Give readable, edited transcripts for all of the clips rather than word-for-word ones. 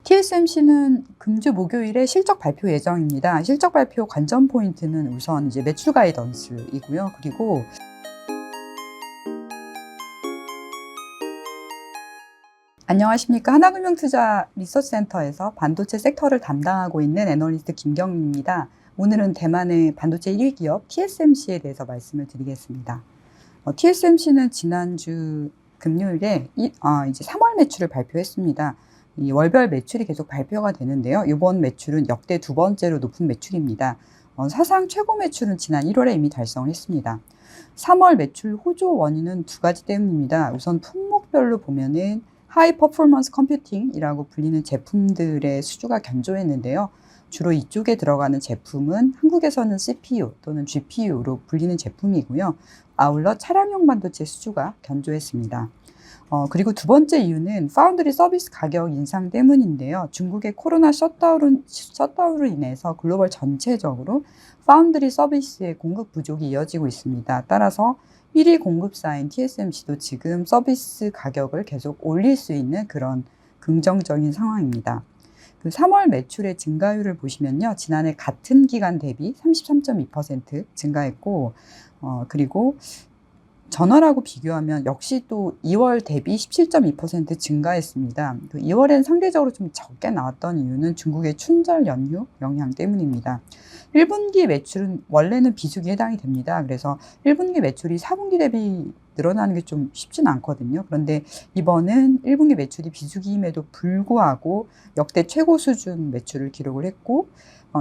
TSMC는 금주 목요일에 실적 발표 예정입니다. 실적 발표 관전 포인트는 우선 이제 매출 가이던스이고요. 그리고 안녕하십니까. 하나금융투자 리서치센터에서 반도체 섹터를 담당하고 있는 애널리스트 김경입니다. 오늘은 대만의 반도체 1위 기업 TSMC에 대해서 말씀을 드리겠습니다. TSMC는 지난주 금요일에 이제 3월 매출을 발표했습니다. 이 월별 매출이 계속 발표가 되는데요. 이번 매출은 역대 두 번째로 높은 매출입니다. 사상 최고 매출은 지난 1월에 이미 달성을 했습니다. 3월 매출 호조 원인은 두 가지 때문입니다. 우선 품목별로 보면은 하이 퍼포먼스 컴퓨팅이라고 불리는 제품들의 수주가 견조했는데요. 주로 이쪽에 들어가는 제품은 한국에서는 CPU 또는 GPU로 불리는 제품이고요. 아울러 차량용 반도체 수주가 견조했습니다. 그리고 두 번째 이유는 파운드리 서비스 가격 인상 때문인데요. 중국의 코로나 셧다운으로 인해서 글로벌 전체적으로 파운드리 서비스의 공급 부족이 이어지고 있습니다. 따라서 1위 공급사인 TSMC도 지금 서비스 가격을 계속 올릴 수 있는 그런 긍정적인 상황입니다. 그 3월 매출의 증가율을 보시면요. 지난해 같은 기간 대비 33.2% 증가했고, 그리고 전월하고 비교하면 역시 또 2월 대비 17.2% 증가했습니다. 2월엔 상대적으로 좀 적게 나왔던 이유는 중국의 춘절 연휴 영향 때문입니다. 1분기 매출은 원래는 비수기에 해당이 됩니다. 그래서 1분기 매출이 4분기 대비 늘어나는 게 좀 쉽진 않거든요. 그런데 이번은 1분기 매출이 비수기임에도 불구하고 역대 최고 수준 매출을 기록을 했고,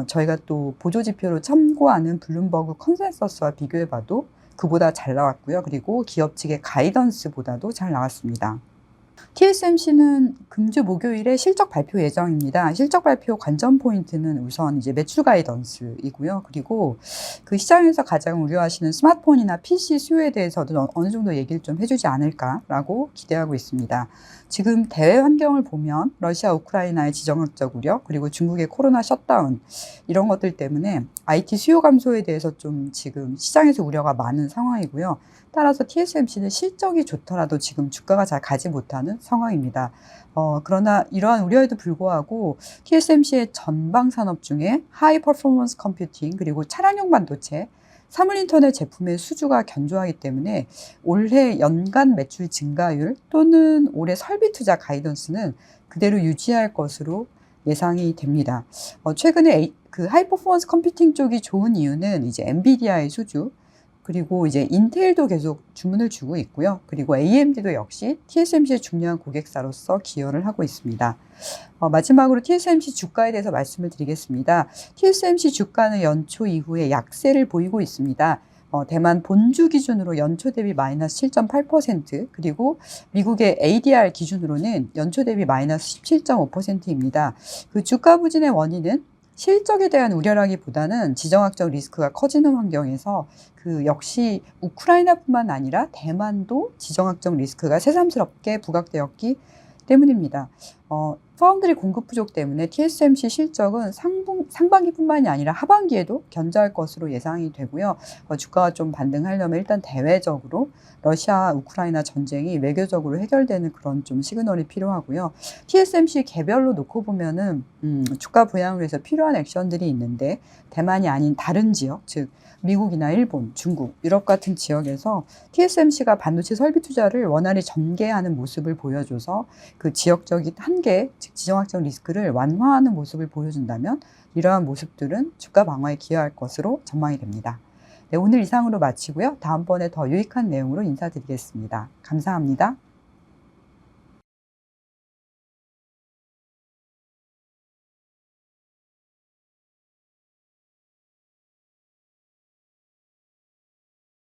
저희가 또 보조지표로 참고하는 블룸버그 컨센서스와 비교해봐도 그보다 잘 나왔고요. 그리고 기업 측의 가이던스보다도 잘 나왔습니다. TSMC는 금주 목요일에 실적 발표 예정입니다. 실적 발표 관전 포인트는 우선 이제 매출 가이던스이고요. 그리고 그 시장에서 가장 우려하시는 스마트폰이나 PC 수요에 대해서도 어느 정도 얘기를 좀 해주지 않을까라고 기대하고 있습니다. 지금 대외 환경을 보면 러시아, 우크라이나의 지정학적 우려, 그리고 중국의 코로나 셧다운 이런 것들 때문에 IT 수요 감소에 대해서 좀 지금 시장에서 우려가 많은 상황이고요. 따라서 TSMC는 실적이 좋더라도 지금 주가가 잘 가지 못하는 상황입니다. 그러나 이러한 우려에도 불구하고 TSMC의 전방 산업 중에 하이 퍼포먼스 컴퓨팅 그리고 차량용 반도체, 사물인터넷 제품의 수주가 견조하기 때문에 올해 연간 매출 증가율 또는 올해 설비 투자 가이던스는 그대로 유지할 것으로 예상이 됩니다. 최근에 그 하이 퍼포먼스 컴퓨팅 쪽이 좋은 이유는 이제 엔비디아의 수주, 그리고 이제 인텔도 계속 주문을 주고 있고요. 그리고 AMD도 역시 TSMC의 중요한 고객사로서 기여를 하고 있습니다. 마지막으로 TSMC 주가에 대해서 말씀을 드리겠습니다. TSMC 주가는 연초 이후에 약세를 보이고 있습니다. 대만 본주 기준으로 연초 대비 마이너스 7.8%, 그리고 미국의 ADR 기준으로는 연초 대비 마이너스 17.5%입니다. 그 주가 부진의 원인은 실적에 대한 우려라기보다는 지정학적 리스크가 커지는 환경에서 그 역시 우크라이나뿐만 아니라 대만도 지정학적 리스크가 새삼스럽게 부각되었기 때문입니다. 파운드리 공급 부족 때문에 TSMC 실적은 상반기뿐만이 아니라 하반기에도 견조할 것으로 예상이 되고요. 주가가 좀 반등하려면 일단 대외적으로 러시아, 우크라이나 전쟁이 외교적으로 해결되는 그런 좀 시그널이 필요하고요. TSMC 개별로 놓고 보면은 주가 부양을 위해서 필요한 액션들이 있는데 대만이 아닌 다른 지역, 즉 미국이나 일본, 중국, 유럽 같은 지역에서 TSMC가 반도체 설비 투자를 원활히 전개하는 모습을 보여줘서 그 지역적인 한계, 즉 지정학적 리스크를 완화하는 모습을 보여준다면 이러한 모습들은 주가 방어에 기여할 것으로 전망이 됩니다. 네, 오늘 이상으로 마치고요. 다음번에 더 유익한 내용으로 인사드리겠습니다. 감사합니다.